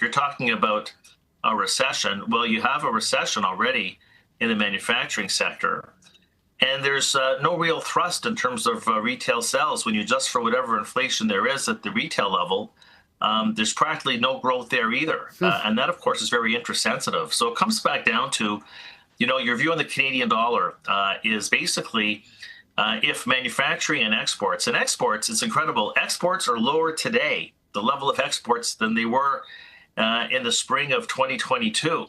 you're talking about a recession. Well, you have a recession already in the manufacturing sector. And there's no real thrust in terms of retail sales. When you adjust for whatever inflation there is at the retail level, there's practically no growth there either. And that, of course, is very interest sensitive. So it comes back down to, your view on the Canadian dollar is basically if manufacturing and exports, it's incredible. Exports are lower today, the level of exports, than they were in the spring of 2022.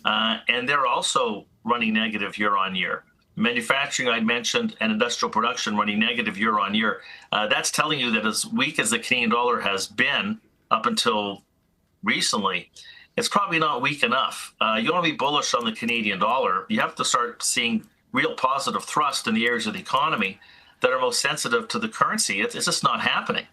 And they're also running negative year on year. Manufacturing, I mentioned, and industrial production running negative year on year. That's telling you that as weak as the Canadian dollar has been up until recently, it's probably not weak enough. You want to be bullish on the Canadian dollar, you have to start seeing real positive thrust in the areas of the economy that are most sensitive to the currency. It's just not happening.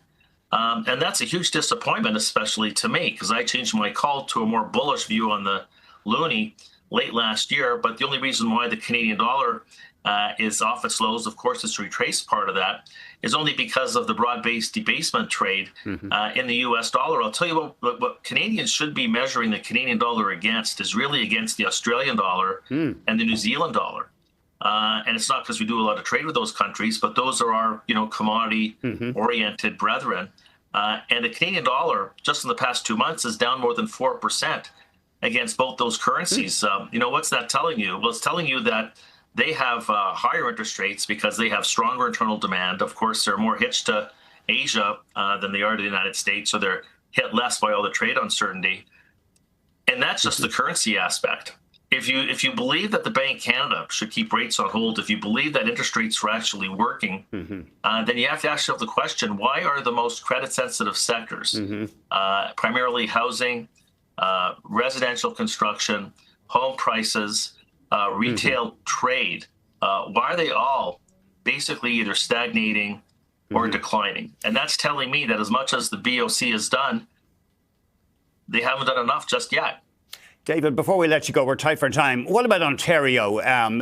And that's a huge disappointment, especially to me, because I changed my call to a more bullish view on the loonie late last year. But the only reason why the Canadian dollar is off its lows, of course, is to retrace part of that, is only because of the broad-based debasement trade in the U.S. dollar. I'll tell you what Canadians should be measuring the Canadian dollar against is really against the Australian dollar and the New Zealand dollar. And it's not because we do a lot of trade with those countries, but those are our, commodity-oriented brethren. And the Canadian dollar, just in the past 2 months, is down more than 4% against both those currencies. What's that telling you? Well, it's telling you that they have higher interest rates because they have stronger internal demand. Of course, they're more hitched to Asia than they are to the United States, so they're hit less by all the trade uncertainty. And that's just the currency aspect. If you believe that the Bank of Canada should keep rates on hold, if you believe that interest rates are actually working, then you have to ask yourself the question, why are the most credit-sensitive sectors, primarily housing, residential construction, home prices, retail trade, why are they all basically either stagnating or declining? And that's telling me that as much as the BOC has done, they haven't done enough just yet. David, before we let you go, we're tight for time. What about Ontario?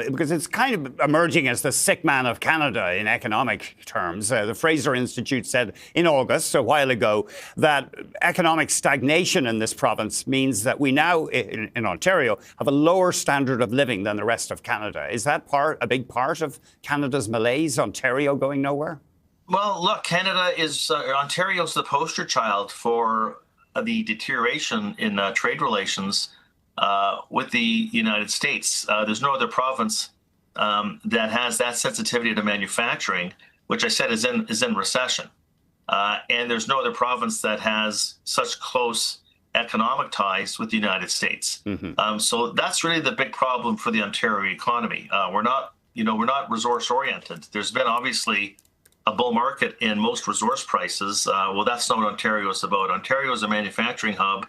Because it's kind of emerging as the sick man of Canada in economic terms. The Fraser Institute said in August, a while ago, that economic stagnation in this province means that we now, in Ontario, have a lower standard of living than the rest of Canada. Is that a big part of Canada's malaise, Ontario going nowhere? Well, look, Ontario's the poster child for the deterioration in trade relations with the United States. There's no other province that has that sensitivity to manufacturing, which I said is in recession. And there's no other province that has such close economic ties with the United States. So that's really the big problem for the Ontario economy. We're not resource oriented. There's been obviously a bull market in most resource prices. Well, that's not what Ontario is about. Ontario is a manufacturing hub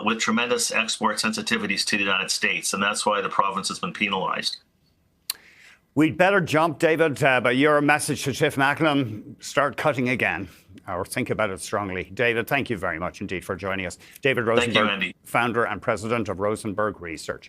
with tremendous export sensitivities to the United States, and that's why the province has been penalized. We'd better jump, David, but your message to Tiff Macklem, start cutting again, or think about it strongly. David, thank you very much indeed for joining us. David Rosenberg, Thank you, Andy. founder and president of Rosenberg Research.